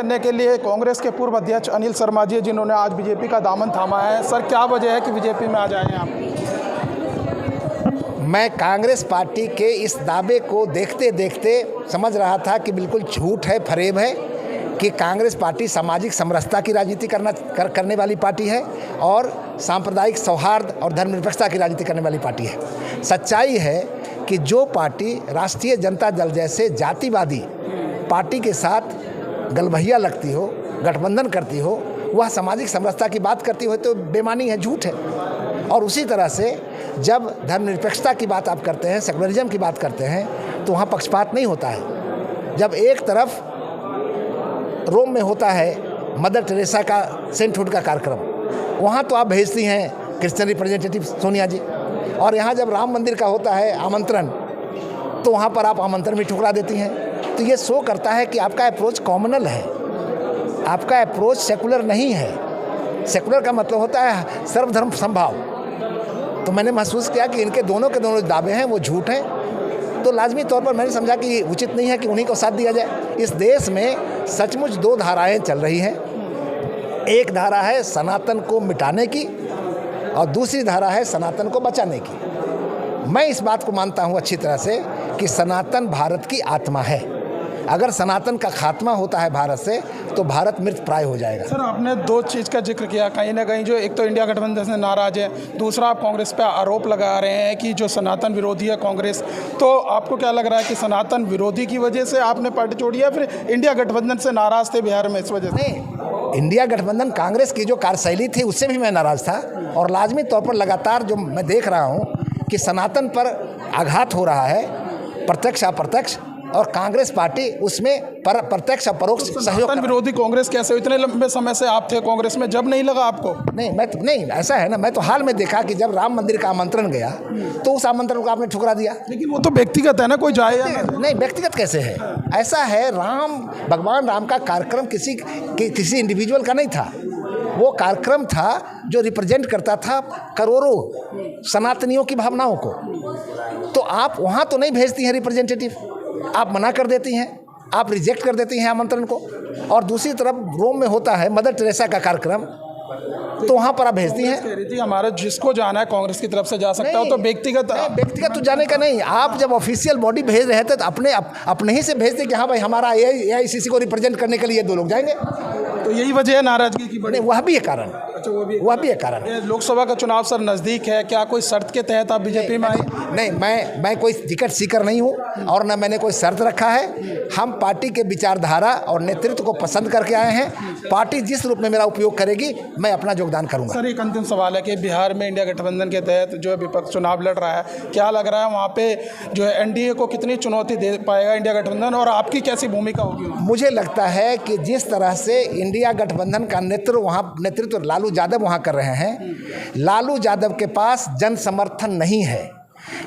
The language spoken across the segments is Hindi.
करने के लिए कांग्रेस के पूर्व अध्यक्ष अनिल शर्मा जी, जिन्होंने आज बीजेपी का दामन थामा है। सर, क्या वजह है कि बीजेपी में आ जाए आप? मैं कांग्रेस पार्टी के इस दावे को देखते देखते समझ रहा था कि बिल्कुल झूठ है, फरेब है कि कांग्रेस पार्टी सामाजिक समरसता की राजनीति करने वाली पार्टी है और सांप्रदायिक सौहार्द और धर्मनिरपेक्षता की राजनीति करने वाली पार्टी है। सच्चाई है कि जो पार्टी राष्ट्रीय जनता दल जैसे जातिवादी पार्टी के साथ गलबहिया लगती हो, गठबंधन करती हो, वह सामाजिक समरसता की बात करती हो तो बेमानी है, झूठ है। और उसी तरह से जब धर्मनिरपेक्षता की बात आप करते हैं, सेकुलरिज्म की बात करते हैं, तो वहाँ पक्षपात नहीं होता है। जब एक तरफ रोम में होता है मदर टेरेसा का सेंटहुड का कार्यक्रम, वहाँ तो आप भेजती हैं क्रिश्चियन रिप्रेजेंटेटिव सोनिया जी, और यहाँ जब राम मंदिर का होता है आमंत्रण, तो वहाँ पर आप आमंत्रण भी ठुकरा देती हैं। तो ये शो करता है कि आपका अप्रोच कॉमनल है, आपका अप्रोच सेकुलर नहीं है। सेकुलर का मतलब होता है सर्वधर्म समभाव। तो मैंने महसूस किया कि इनके दोनों के दोनों दावे हैं वो झूठ हैं, तो लाजमी तौर पर मैंने समझा कि उचित नहीं है कि उन्हीं को साथ दिया जाए। इस देश में सचमुच दो धाराएं चल रही हैं। एक धारा है सनातन को मिटाने की और दूसरी धारा है सनातन को बचाने की। मैं इस बात को मानता हूं अच्छी तरह से कि सनातन भारत की आत्मा है। अगर सनातन का खात्मा होता है भारत से, तो भारत मृत प्राय हो जाएगा। सर, आपने दो चीज़ का जिक्र किया, कहीं ना कहीं जो एक तो इंडिया गठबंधन से नाराज है, दूसरा आप कांग्रेस पे आरोप लगा रहे हैं कि जो सनातन विरोधी है कांग्रेस। तो आपको क्या लग रहा है कि सनातन विरोधी की वजह से आपने पार्टी छोड़ी है, फिर इंडिया गठबंधन से नाराज थे बिहार में इस वजह से? नहीं, इंडिया गठबंधन कांग्रेस की जो कार्यशैली थी उससे भी मैं नाराज था, और लाजमी तौर पर लगातार जो मैं देख रहा हूँ कि सनातन पर आघात हो रहा है, प्रत्यक्ष अप्रत्यक्ष, और कांग्रेस पार्टी उसमें प्रत्यक्ष अपरोक्ष सहयोग। विरोधी कांग्रेस कैसे? इतने लंबे समय से आप थे कांग्रेस में, जब नहीं लगा आपको? नहीं, ऐसा है ना, मैं तो हाल में देखा कि जब राम मंदिर का आमंत्रण गया तो उस आमंत्रण को आपने ठुकरा दिया। लेकिन वो तो व्यक्तिगत है ना, कोई जाए या नहीं, व्यक्तिगत कैसे है? ऐसा है, भगवान राम का कार्यक्रम किसी इंडिविजुअल का नहीं था। वो कार्यक्रम था जो रिप्रेजेंट करता था करोड़ों सनातनियों की भावनाओं को। तो आप वहाँ तो नहीं भेजती हैं रिप्रेजेंटेटिव, आप मना कर देती हैं, आप रिजेक्ट कर देती हैं आमंत्रण को। और दूसरी तरफ रोम में होता है मदर टेरेसा का कार्यक्रम, तो वहाँ पर आप भेजती हैं। कह रही थी हमारा जिसको जाना है कांग्रेस की तरफ से जा सकता हो, तो व्यक्तिगत तो जाने का नहीं। आप जब ऑफिशियल बॉडी भेज रहे थे तो अपने ही से भेजते कि हाँ भाई हमारा AICC को रिप्रेजेंट करने के लिए 2 लोग जाएंगे। तो यही वजह है नाराजगी की? नहीं, वह भी एक कारण। अच्छा, वह भी एक कारण। लोकसभा का चुनाव सर नज़दीक है, क्या कोई शर्त के तहत आप बीजेपी में आए? नहीं, मैं कोई टिकट सीकर नहीं हूँ और न मैंने कोई शर्त रखा है। हम पार्टी के विचारधारा और नेतृत्व को पसंद करके आए हैं। पार्टी जिस रूप में मेरा उपयोग करेगी, मैं अपना योगदान करूँगा। सर, एक अंतिम सवाल है कि बिहार में इंडिया गठबंधन के तहत जो है विपक्ष चुनाव लड़ रहा है, क्या लग रहा है वहाँ पे जो है NDA को कितनी चुनौती दे पाएगा इंडिया गठबंधन, और आपकी कैसी भूमिका होगी? मुझे लगता है कि जिस तरह से इंडिया गठबंधन का नेतृत्व लालू यादव वहाँ कर रहे हैं, लालू यादव के पास जन समर्थन नहीं है।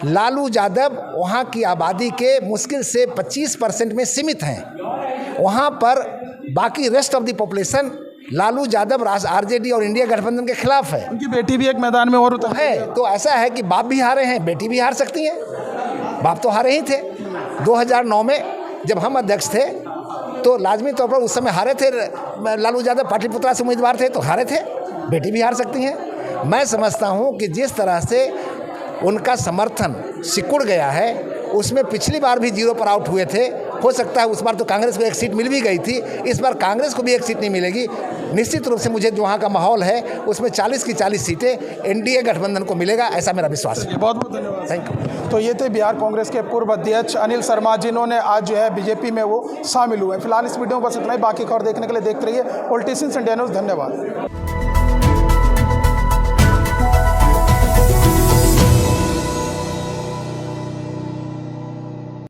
लालू यादव वहाँ की आबादी के मुश्किल से 25% में सीमित हैं। वहाँ पर बाकी rest of the population Lalu Yadav RJD और इंडिया गठबंधन के खिलाफ है। उनकी बेटी भी एक मैदान में और है, तो ऐसा है कि बाप भी हारे हैं, बेटी भी हार सकती हैं। बाप तो हारे ही थे 2009 में जब हम अध्यक्ष थे, तो लाजमी तौर पर उस समय हारे थे लालू यादव, पाटलिपुत्रा से उम्मीदवार थे, तो हारे थे। बेटी भी हार सकती हैं। मैं समझता हूँ कि जिस तरह से उनका समर्थन सिकुड़ गया है, उसमें पिछली बार भी 0 पर आउट हुए थे। हो सकता है उस बार तो कांग्रेस को 1 सीट मिल भी गई थी, इस बार कांग्रेस को भी 1 सीट नहीं मिलेगी। निश्चित रूप से मुझे जो वहाँ का माहौल है उसमें 40 की 40 सीटें NDA गठबंधन को मिलेगा, ऐसा मेरा विश्वास है। बहुत बहुत धन्यवाद। Thank you. तो ये थे बिहार कांग्रेस के पूर्व अध्यक्ष अनिल शर्मा, जिन्होंने आज जो है बीजेपी में वो शामिल हुए। फिलहाल इस वीडियो में बस इतना ही। बाकी खबर देखने के लिए देखते रहिए पॉलिटिशियंस इंडिया न्यूज़। धन्यवाद।